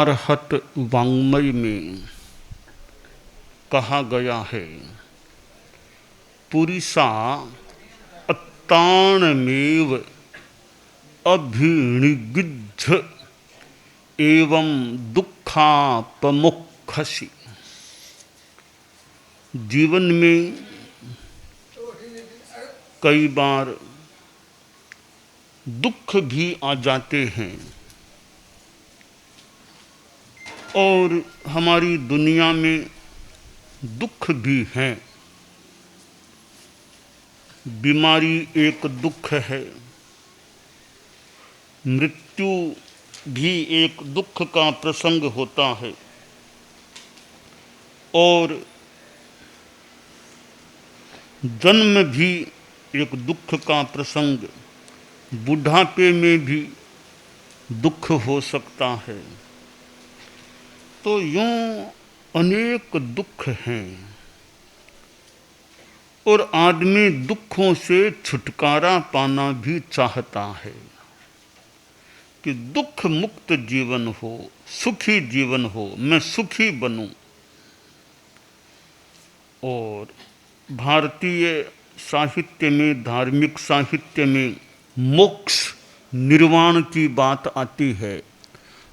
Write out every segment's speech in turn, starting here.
आर्हत वाङ्मय में कहा गया है, पुरिसा अत्तानमेव अभिनिगिद्ध एवं दुःखापमुख्यसि। जीवन में कई बार दुख भी आ जाते हैं और हमारी दुनिया में दुख भी हैं। बीमारी एक दुख है, मृत्यु भी एक दुख का प्रसंग होता है और जन्म भी एक दुख का प्रसंग, बुढ़ापे में भी दुख हो सकता है। तो यूं अनेक दुख हैं और आदमी दुखों से छुटकारा पाना भी चाहता है कि दुख मुक्त जीवन हो, सुखी जीवन हो, मैं सुखी बनूं। और भारतीय साहित्य में, धार्मिक साहित्य में मोक्ष निर्वाण की बात आती है,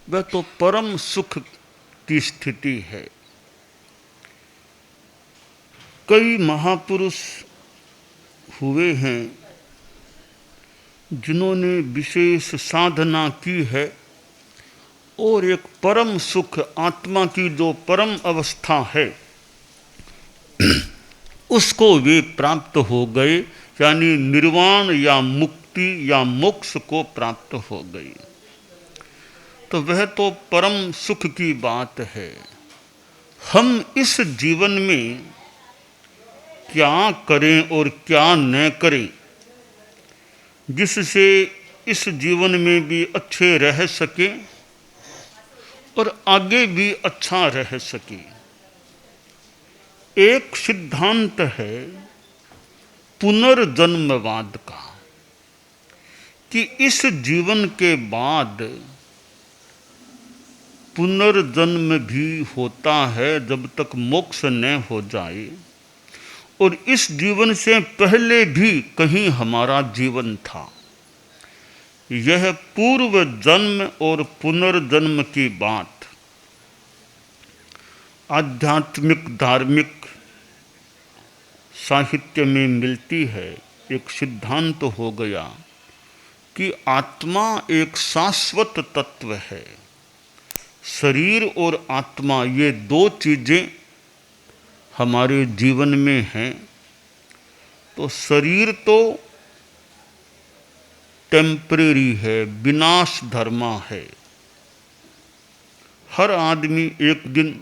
वह तो परम सुख की स्थिति है। कई महापुरुष हुए हैं जिन्होंने विशेष साधना की है और एक परम सुख, आत्मा की जो परम अवस्था है उसको वे प्राप्त हो गए, यानी निर्वाण या मुक्ति या मोक्ष को प्राप्त हो गए। तो वह तो परम सुख की बात है। हम इस जीवन में क्या करें और क्या न करें जिससे इस जीवन में भी अच्छे रह सके और आगे भी अच्छा रह सके। एक सिद्धांत है पुनर्जन्मवाद का कि इस जीवन के बाद पुनर्जन्म भी होता है जब तक मोक्ष न हो जाए, और इस जीवन से पहले भी कहीं हमारा जीवन था। यह पूर्व जन्म और पुनर्जन्म की बात आध्यात्मिक धार्मिक साहित्य में मिलती है। एक सिद्धांत हो गया कि आत्मा एक शाश्वत तत्व है। शरीर और आत्मा, ये दो चीज़ें हमारे जीवन में हैं। तो शरीर तो टेम्परेरी है, विनाश धर्मा है। हर आदमी एक दिन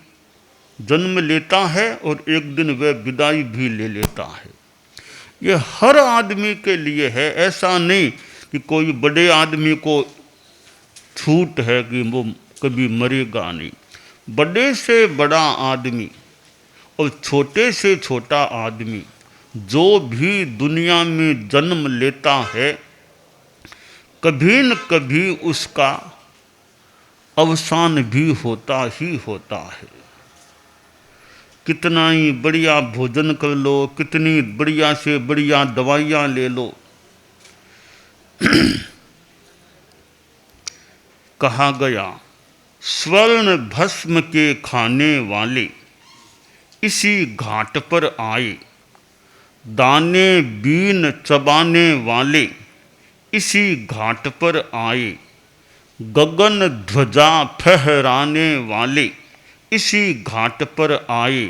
जन्म लेता है और एक दिन वह विदाई भी ले लेता है। ये हर आदमी के लिए है। ऐसा नहीं कि कोई बड़े आदमी को छूट है कि वो कभी मरेगा नहीं। बड़े से बड़ा आदमी और छोटे से छोटा आदमी जो भी दुनिया में जन्म लेता है, कभी न कभी उसका अवसान भी होता ही होता है। कितना ही बढ़िया भोजन कर लो, कितनी बढ़िया से बढ़िया दवाइयाँ ले लो, कहा गया स्वर्ण भस्म के खाने वाले इसी घाट पर आए, दाने बीन चबाने वाले इसी घाट पर आए, गगन ध्वजा फहराने वाले इसी घाट पर आए,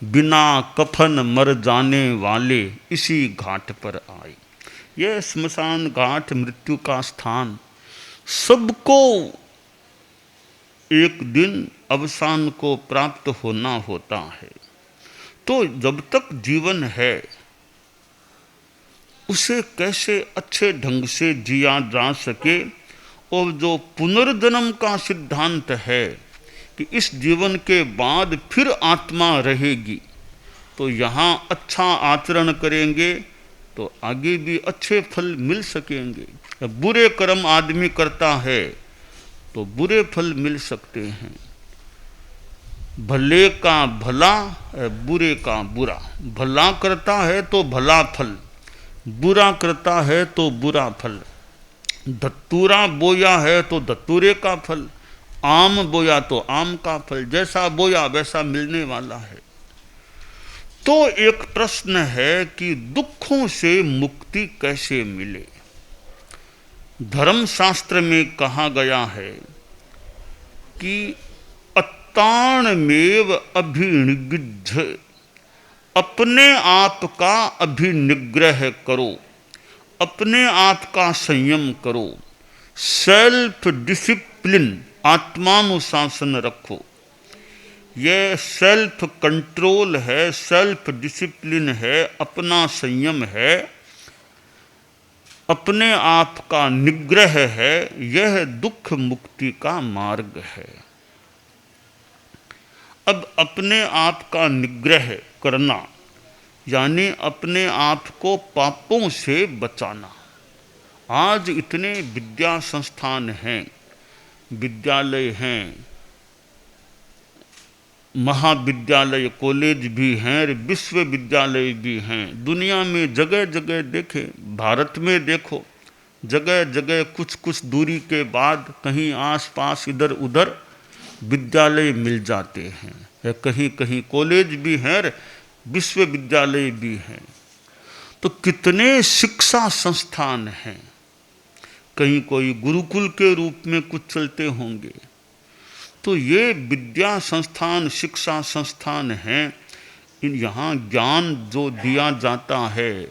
बिना कफन मर जाने वाले इसी घाट पर आए। यह स्मशान घाट, मृत्यु का स्थान, सबको एक दिन अवसान को प्राप्त होना होता है। तो जब तक जीवन है उसे कैसे अच्छे ढंग से जिया जा सके। और जो पुनर्जन्म का सिद्धांत है कि इस जीवन के बाद फिर आत्मा रहेगी, तो यहाँ अच्छा आचरण करेंगे तो आगे भी अच्छे फल मिल सकेंगे। बुरे कर्म आदमी करता है तो बुरे फल मिल सकते हैं। भले का भला, बुरे का बुरा। भला करता है तो भला फल, बुरा करता है तो बुरा फल। धतूरा बोया है तो धतूरे का फल, आम बोया तो आम का फल। जैसा बोया वैसा मिलने वाला है। तो एक प्रश्न है कि दुखों से मुक्ति कैसे मिले। धर्मशास्त्र में कहा गया है कि अत्ताणमेव अभिनिग्रह, अपने आप का अभिनिग्रह करो, अपने आप का संयम करो, सेल्फ डिसिप्लिन, आत्मानुशासन रखो। यह सेल्फ कंट्रोल है, सेल्फ डिसिप्लिन है, अपना संयम है, अपने आप का निग्रह है। यह दुख मुक्ति का मार्ग है। अब अपने आप का निग्रह करना यानी अपने आप को पापों से बचाना। आज इतने विद्या संस्थान हैं, विद्यालय हैं, महाविद्यालय कॉलेज भी हैं, विश्वविद्यालय भी हैं। दुनिया में जगह जगह देखें, भारत में देखो, जगह जगह कुछ कुछ दूरी के बाद कहीं आसपास इधर उधर विद्यालय मिल जाते हैं। कहीं कहीं कॉलेज भी हैं, विश्वविद्यालय भी हैं। तो कितने शिक्षा संस्थान हैं। कहीं कोई गुरुकुल के रूप में कुछ चलते होंगे। तो ये विद्या संस्थान, शिक्षा संस्थान हैं। यहाँ ज्ञान जो दिया जाता है,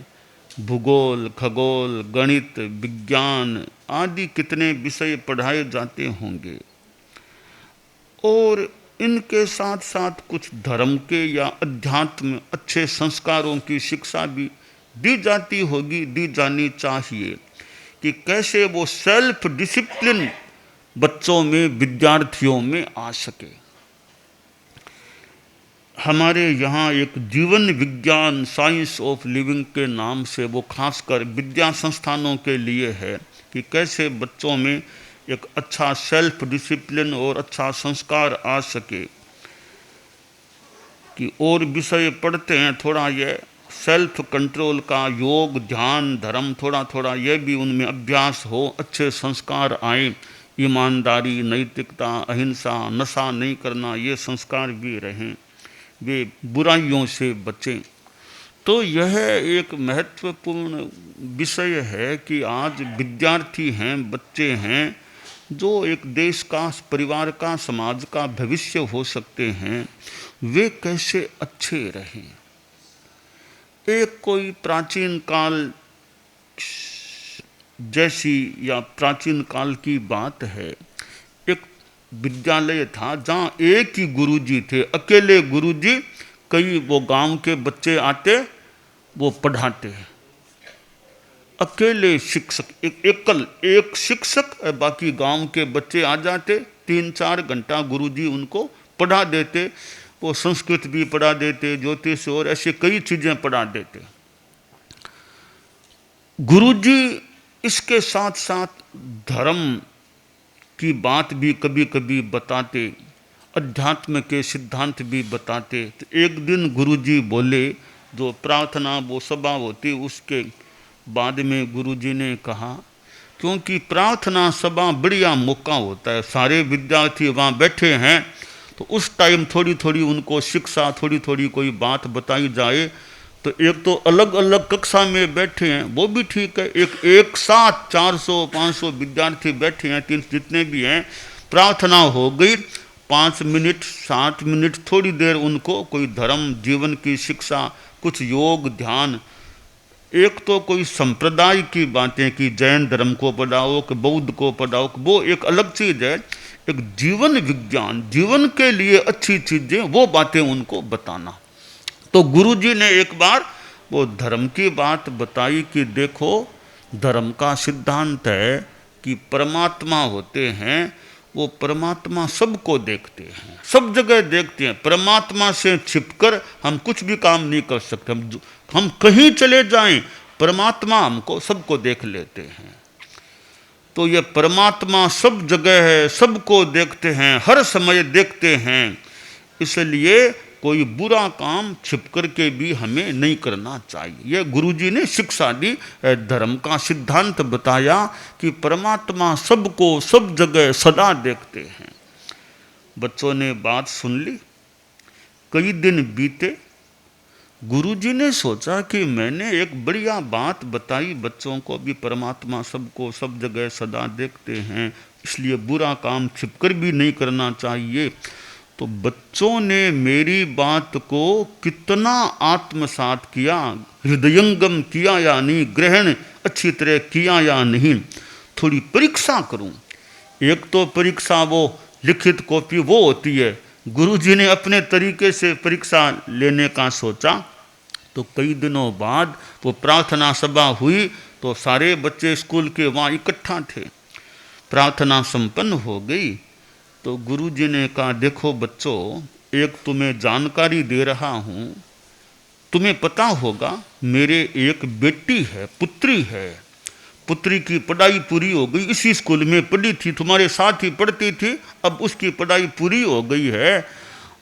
भूगोल, खगोल, गणित, विज्ञान आदि कितने विषय पढ़ाए जाते होंगे। और इनके साथ साथ कुछ धर्म के या अध्यात्म अच्छे संस्कारों की शिक्षा भी दी जाती होगी, दी जानी चाहिए कि कैसे वो सेल्फ डिसिप्लिन बच्चों में, विद्यार्थियों में आ सके। हमारे यहाँ एक जीवन विज्ञान, साइंस ऑफ लिविंग के नाम से वो खासकर विद्या संस्थानों के लिए है कि कैसे बच्चों में एक अच्छा सेल्फ डिसिप्लिन और अच्छा संस्कार आ सके। कि और विषय पढ़ते हैं, थोड़ा ये सेल्फ कंट्रोल का, योग, ध्यान, धर्म, थोड़ा थोड़ा ये भी उनमें अभ्यास हो, अच्छे संस्कार आए, ईमानदारी, नैतिकता, अहिंसा, नशा नहीं करना, ये संस्कार भी रहें, वे बुराइयों से बचें। तो यह एक महत्वपूर्ण विषय है कि आज विद्यार्थी हैं, बच्चे हैं, जो एक देश का, परिवार का, समाज का भविष्य हो सकते हैं, वे कैसे अच्छे रहें। एक कोई प्राचीन काल जैसी या प्राचीन काल की बात है। एक विद्यालय था जहाँ एक ही गुरुजी थे, अकेले गुरुजी, कई वो गांव के बच्चे आते, वो पढ़ाते हैं। अकेले शिक्षक, एक शिक्षक, बाकी गांव के बच्चे आ जाते, 3-4 घंटा गुरुजी उनको पढ़ा देते। वो संस्कृत भी पढ़ा देते, ज्योतिष और ऐसे कई चीज़ें पढ़ा देते। गुरुजी इसके साथ साथ धर्म की बात भी कभी कभी बताते, अध्यात्म के सिद्धांत भी बताते। तो एक दिन गुरुजी बोले, जो प्रार्थना वो सभा होती, उसके बाद में गुरुजी ने कहा, क्योंकि प्रार्थना सभा बढ़िया मौका होता है, सारे विद्यार्थी वहाँ बैठे हैं, तो उस टाइम थोड़ी थोड़ी उनको शिक्षा, थोड़ी थोड़ी कोई बात बताई जाए। तो एक तो अलग अलग कक्षा में बैठे हैं, वो भी ठीक है। एक साथ 400-500 विद्यार्थी बैठे हैं, 3 जितने भी हैं, प्रार्थना हो गई, 5 मिनट 7 मिनट थोड़ी देर उनको कोई धर्म, जीवन की शिक्षा, कुछ योग, ध्यान। एक तो कोई संप्रदाय की बातें कि जैन धर्म को पढ़ाओ, कि बौद्ध को पढ़ाओ, वो एक अलग चीज़ है। एक जीवन विज्ञान, जीवन के लिए अच्छी चीज़ें, वो बातें उनको बताना। तो गुरुजी ने एक बार वो धर्म की बात बताई कि देखो, धर्म का सिद्धांत है कि परमात्मा होते हैं, वो परमात्मा सबको देखते हैं, सब जगह देखते हैं। परमात्मा से छिपकर हम कुछ भी काम नहीं कर सकते। हम कहीं चले जाएं, परमात्मा हमको सबको देख लेते हैं। तो ये परमात्मा सब जगह है, सबको देखते हैं, हर समय देखते हैं। इसलिए कोई बुरा काम छिप करके भी हमें नहीं करना चाहिए। ये गुरुजी ने शिक्षा दी, धर्म का सिद्धांत बताया कि परमात्मा सबको सब जगह सदा देखते हैं। बच्चों ने बात सुन ली। कई दिन बीते। गुरुजी ने सोचा कि मैंने एक बढ़िया बात बताई बच्चों को भी, परमात्मा सबको सब जगह सदा देखते हैं, इसलिए बुरा काम छिपकर भी नहीं करना चाहिए। तो बच्चों ने मेरी बात को कितना आत्मसात किया, हृदयंगम किया या नहीं, ग्रहण अच्छी तरह किया या नहीं, थोड़ी परीक्षा करूं। एक तो परीक्षा वो लिखित कॉपी वो होती है, गुरुजी ने अपने तरीके से परीक्षा लेने का सोचा। तो कई दिनों बाद वो प्रार्थना सभा हुई तो सारे बच्चे स्कूल के वहाँ इकट्ठा थे। प्रार्थना संपन्न हो गई तो गुरुजी ने कहा, देखो बच्चों, एक तुम्हें जानकारी दे रहा हूँ। तुम्हें पता होगा मेरे एक बेटी है, पुत्री है। पुत्री की पढ़ाई पूरी हो गई, इसी स्कूल में पढ़ी थी, तुम्हारे साथ ही पढ़ती थी, अब उसकी पढ़ाई पूरी हो गई है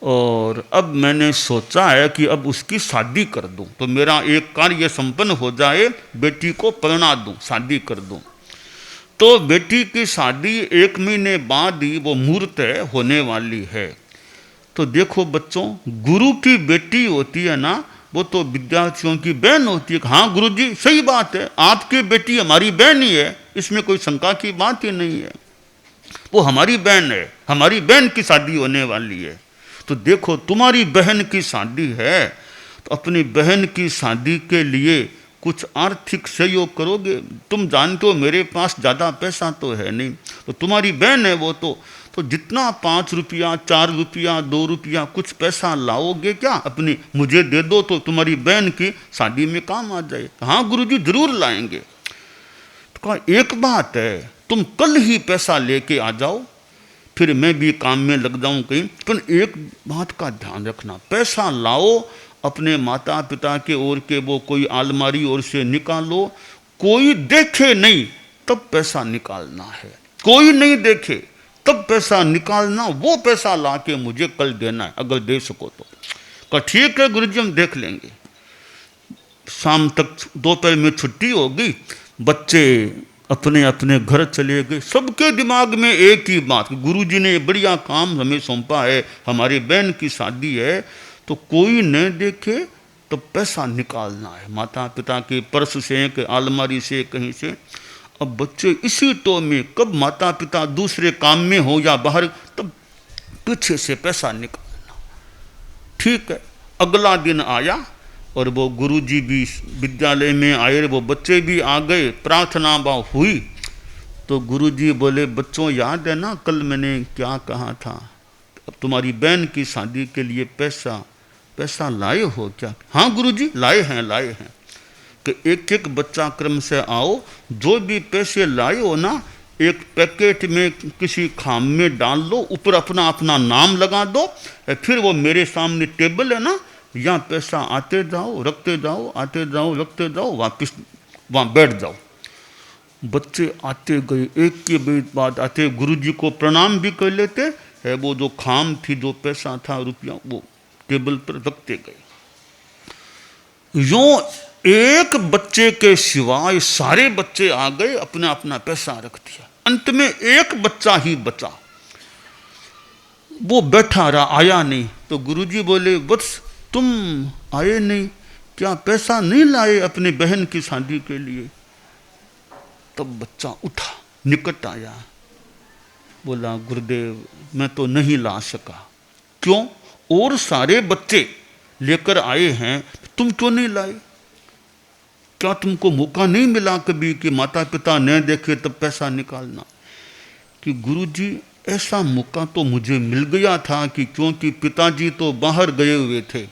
और अब मैंने सोचा है कि अब उसकी शादी कर दूं, तो मेरा एक कार्य संपन्न हो जाए, बेटी को पढ़ना दूं, शादी कर दूं। तो बेटी की शादी 1 महीने बाद ही वो मुहूर्त होने वाली है। तो देखो बच्चों, गुरु की बेटी होती है ना, वो तो विद्यार्थियों की बहन होती है। हाँ गुरुजी, सही बात है, आपकी बेटी हमारी बहन ही है, इसमें कोई शंका की बात ही नहीं है। वो हमारी बहन है, हमारी बहन की शादी होने वाली है। तो देखो, तुम्हारी बहन की शादी है तो अपनी बहन की शादी के लिए कुछ आर्थिक सहयोग करोगे। तुम जानते हो मेरे पास ज़्यादा पैसा तो है नहीं, तो तुम्हारी बहन है वो, तो जितना 5 रुपया, 4 रुपया, 2 रुपया कुछ पैसा लाओगे क्या, अपनी मुझे दे दो तो तुम्हारी बहन की शादी में काम आ जाए। हाँ गुरुजी, जरूर लाएंगे। तो कहा, एक बात है, तुम कल ही पैसा लेके आ जाओ, फिर मैं भी काम में लग जाऊं कहीं। पर एक बात का ध्यान रखना, पैसा लाओ अपने माता पिता के ओर के वो कोई अलमारी ओर से निकालो, कोई देखे नहीं तब पैसा निकालना है, कोई नहीं देखे तब पैसा निकालना, वो पैसा लाके मुझे कल देना है अगर दे सको तो। कहा ठीक है गुरुजी, हम देख लेंगे। शाम तक दोपहर में छुट्टी हो गई, बच्चे अपने अपने घर चले गए। सबके दिमाग में एक ही बात, गुरुजी ने बढ़िया काम हमें सौंपा है, हमारी बहन की शादी है, तो कोई न देखे तो पैसा निकालना है, माता पिता के पर्स से, के अलमारी से, कहीं से। अब बच्चे इसी तो में, कब माता पिता दूसरे काम में हो या बाहर, तब पीछे से पैसा निकालना। ठीक है, अगला दिन आया और वो गुरुजी भी विद्यालय में आए, वो बच्चे भी आ गए, प्रार्थना हुई। तो गुरुजी बोले, बच्चों याद है ना कल मैंने क्या कहा था, अब तुम्हारी बहन की शादी के लिए पैसा लाए हो क्या? हाँ गुरुजी, लाए हैं। कि एक एक बच्चा क्रम से आओ, जो भी पैसे लाए हो ना, एक पैकेट में किसी खाम में डाल लो, ऊपर अपना अपना नाम लगा दो, फिर वो मेरे सामने टेबल है ना, यहाँ पैसा आते जाओ, रखते जाओ, आते जाओ, रखते जाओ, वापस वहाँ बैठ जाओ। बच्चे आते गए, एक के बाद आते, गुरुजी को प्रणाम भी कर लेते है, वो जो खाम थी, जो पैसा था, रुपया, वो टेबल पर रखते गए। यूं एक बच्चे के सिवाय सारे बच्चे आ गए, अपना अपना पैसा रख दिया। अंत में एक बच्चा ही बचा, वो बैठा रहा, आया नहीं। तो गुरुजी बोले, वत्स तुम आए नहीं, क्या पैसा नहीं लाए अपनी बहन की शादी के लिए? तब बच्चा उठा, निकट आया, बोला, गुरुदेव मैं तो नहीं ला सका। क्यों? और सारे बच्चे लेकर आए हैं, तुम क्यों नहीं लाए? क्या तुमको मौका नहीं मिला कभी कि माता पिता न देखे तब पैसा निकालना? कि गुरुजी ऐसा मौका तो मुझे मिल गया था, कि क्योंकि पिताजी तो बाहर गए हुए थे,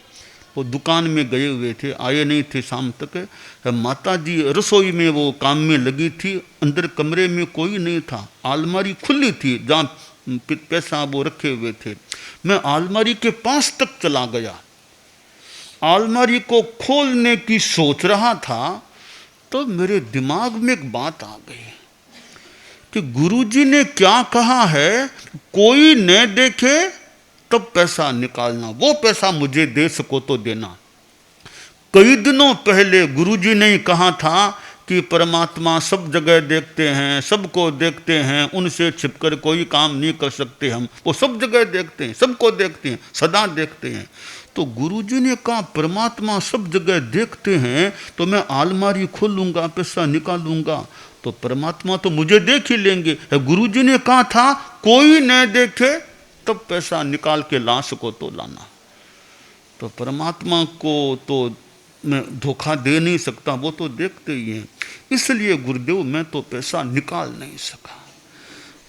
वो दुकान में गए हुए थे, आए नहीं थे शाम तक। माताजी रसोई में वो काम में लगी थी, अंदर कमरे में कोई नहीं था, अलमारी खुली थी जहाँ पैसा वो रखे हुए थे। मैं अलमारी के पास तक चला गया, अलमारी को खोलने की सोच रहा था, तो मेरे दिमाग में एक बात आ गई कि गुरुजी ने क्या कहा है, कोई न देखे तब पैसा निकालना, वो पैसा मुझे दे सको तो देना। कई दिनों पहले गुरुजी ने कहा था कि परमात्मा सब जगह देखते हैं, सबको देखते हैं, उनसे छिपकर कोई काम नहीं कर सकते हम, वो सब जगह देखते हैं, सबको देखते हैं, सदा देखते हैं। तो गुरुजी ने कहा परमात्मा सब जगह देखते हैं तो मैं अलमारी खोलूंगा, पैसा निकालूंगा तो परमात्मा तो मुझे देख ही लेंगे। गुरुजी ने कहा था कोई न देखे तब पैसा निकाल के ला सको तो लाना। तो परमात्मा को तो मैं धोखा दे नहीं सकता, वो तो देखते ही हैं। इसलिए गुरुदेव मैं तो पैसा निकाल नहीं सका।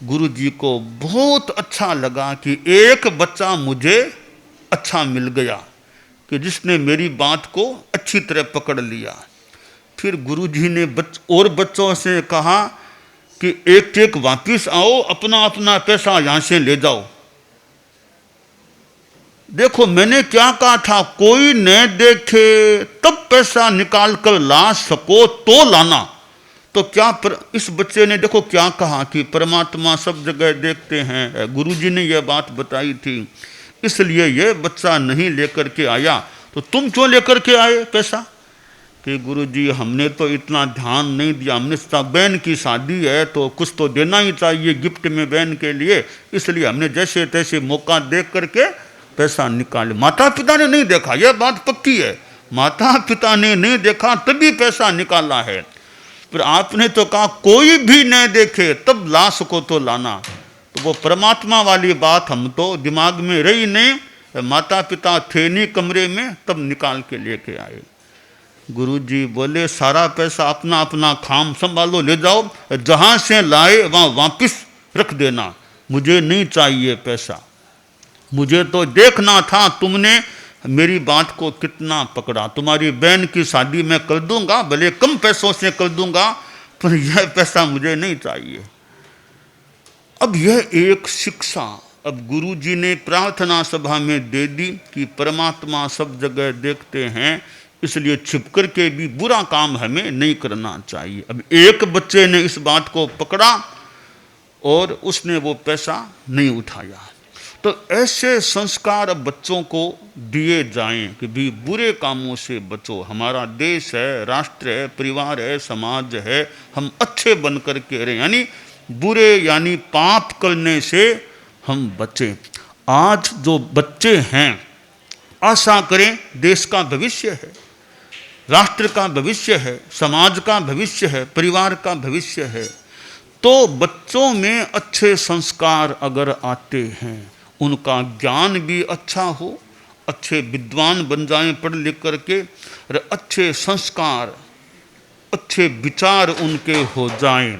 गुरुजी को बहुत अच्छा लगा कि एक बच्चा मुझे अच्छा मिल गया कि जिसने मेरी बात को अच्छी तरह पकड़ लिया। फिर गुरुजी ने और बच्चों से कहा कि एक एक वापिस आओ, अपना अपना पैसा यहां से ले जाओ। देखो मैंने क्या कहा था, कोई न देखे तब पैसा निकाल कर ला सको तो लाना। तो क्या इस बच्चे ने देखो क्या कहा कि परमात्मा सब जगह देखते हैं, गुरुजी ने यह बात बताई थी, इसलिए यह बच्चा नहीं लेकर के आया। तो तुम क्यों लेकर के आए पैसा? कि गुरुजी हमने तो इतना ध्यान नहीं दिया, हमने बहन की शादी है तो कुछ तो देना ही चाहिए गिफ्ट में बहन के लिए, इसलिए हमने जैसे तैसे मौका देख करके पैसा निकाले। माता पिता ने नहीं देखा, यह बात पक्की है, माता पिता ने नहीं देखा तभी पैसा निकाला है। फिर आपने तो कहा कोई भी न देखे तब ला सको तो लाना। तो वो परमात्मा वाली बात हम तो दिमाग में रही नहीं, माता पिता थे नहीं कमरे में, तब निकाल के लेके आए। गुरुजी बोले सारा पैसा अपना अपना खाम संभालो, ले जाओ, जहां से लाए वहां वापिस रख देना, मुझे नहीं चाहिए पैसा। मुझे तो देखना था तुमने मेरी बात को कितना पकड़ा। तुम्हारी बहन की शादी मैं कर दूंगा, भले कम पैसों से कर दूंगा, पर यह पैसा मुझे नहीं चाहिए। अब यह एक शिक्षा अब गुरुजी ने प्रार्थना सभा में दे दी कि परमात्मा सब जगह देखते हैं, इसलिए छिपकर के भी बुरा काम हमें नहीं करना चाहिए। अब एक बच्चे ने इस बात को पकड़ा और उसने वो पैसा नहीं उठाया। तो ऐसे संस्कार बच्चों को दिए जाएं कि भी बुरे कामों से बचो। हमारा देश है, राष्ट्र है, परिवार है, समाज है, हम अच्छे बन कर के रहें, यानी बुरे यानी पाप करने से हम बचें। आज जो बच्चे हैं, आशा करें देश का भविष्य है, राष्ट्र का भविष्य है, समाज का भविष्य है, परिवार का भविष्य है। तो बच्चों में अच्छे संस्कार अगर आते हैं, उनका ज्ञान भी अच्छा हो, अच्छे विद्वान बन जाएं पढ़ लिख करके, और अच्छे संस्कार, अच्छे विचार उनके हो जाएं,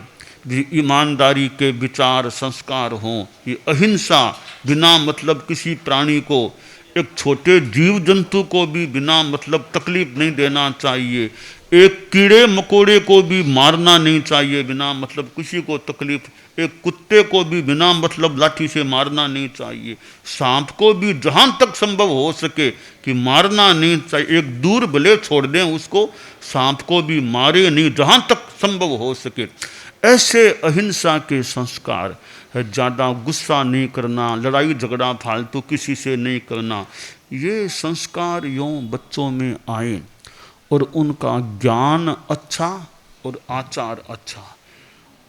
ईमानदारी के विचार संस्कार हों, ये अहिंसा, बिना मतलब किसी प्राणी को, एक छोटे जीव जंतु को भी बिना मतलब तकलीफ नहीं देना चाहिए, एक कीड़े मकोड़े को भी मारना नहीं चाहिए बिना मतलब किसी को तकलीफ, एक कुत्ते को भी बिना मतलब लाठी से मारना नहीं चाहिए, सांप को भी जहाँ तक संभव हो सके कि मारना नहीं चाहिए, एक दूर भले छोड़ दें उसको, सांप को भी मारे नहीं जहाँ तक संभव हो सके। ऐसे अहिंसा के संस्कार है, ज़्यादा गुस्सा नहीं करना, लड़ाई झगड़ा फालतू किसी से नहीं करना, ये संस्कार यूँ बच्चों में आए और उनका ज्ञान अच्छा और आचार अच्छा।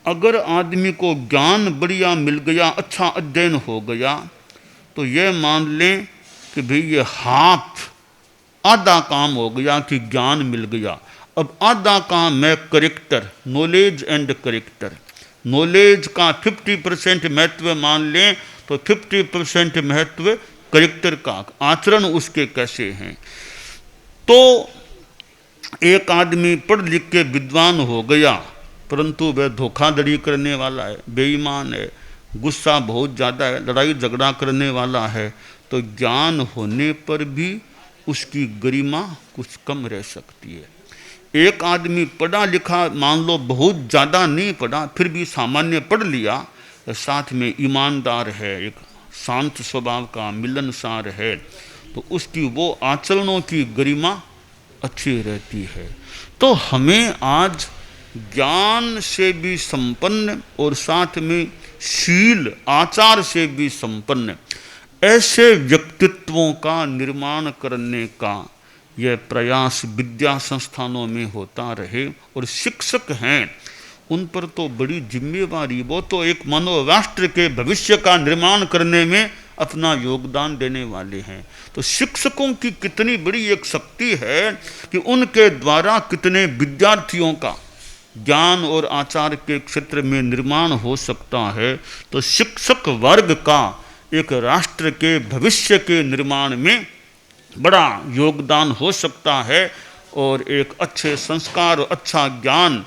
अगर आदमी को ज्ञान बढ़िया मिल गया, अच्छा अध्ययन हो गया, तो यह मान लें कि भाई ये हाफ आधा काम हो गया कि ज्ञान मिल गया। अब आधा काम है character, knowledge and character. Knowledge का 50% महत्व मान लें तो 50% महत्व करेक्टर का, आचरण उसके कैसे हैं। तो एक आदमी पढ़ लिख के विद्वान हो गया, परंतु वह धोखाधड़ी करने वाला है, बेईमान है, गुस्सा बहुत ज़्यादा है, लड़ाई झगड़ा करने वाला है, तो ज्ञान होने पर भी उसकी गरिमा कुछ कम रह सकती है। एक आदमी पढ़ा लिखा, मान लो बहुत ज़्यादा नहीं पढ़ा, फिर भी सामान्य पढ़ लिया, साथ में ईमानदार है, एक शांत स्वभाव का, मिलनसार है, तो उसकी वो आचरणों की गरिमा अच्छी रहती है। तो हमें आज ज्ञान से भी संपन्न और साथ में शील आचार से भी संपन्न ऐसे व्यक्तित्वों का निर्माण करने का यह प्रयास विद्या संस्थानों में होता रहे। और शिक्षक हैं उन पर तो बड़ी जिम्मेवारी, वो तो एक मानव राष्ट्र के भविष्य का निर्माण करने में अपना योगदान देने वाले हैं। तो शिक्षकों की कितनी बड़ी एक शक्ति है कि उनके द्वारा कितने विद्यार्थियों का ज्ञान और आचार के क्षेत्र में निर्माण हो सकता है। तो शिक्षक वर्ग का एक राष्ट्र के भविष्य के निर्माण में बड़ा योगदान हो सकता है। और एक अच्छे संस्कार, अच्छा ज्ञान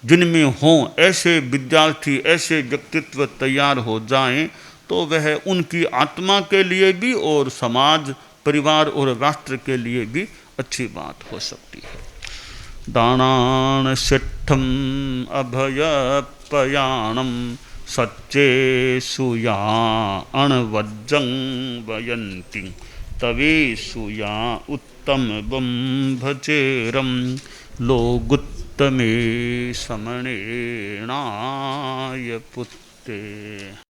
जिनमें हों, ऐसे विद्यार्थी, ऐसे व्यक्तित्व तैयार हो जाएं, तो वह उनकी आत्मा के लिए भी और समाज, परिवार और राष्ट्र के लिए भी अच्छी बात हो सकती है। दानान सिद्धम अभयपयाणम सच्चे सुया अणवज्जं वयन्ति तवे सुया उत्तम भचेरम लोगुत्तमे समणेनाय पुत्ते।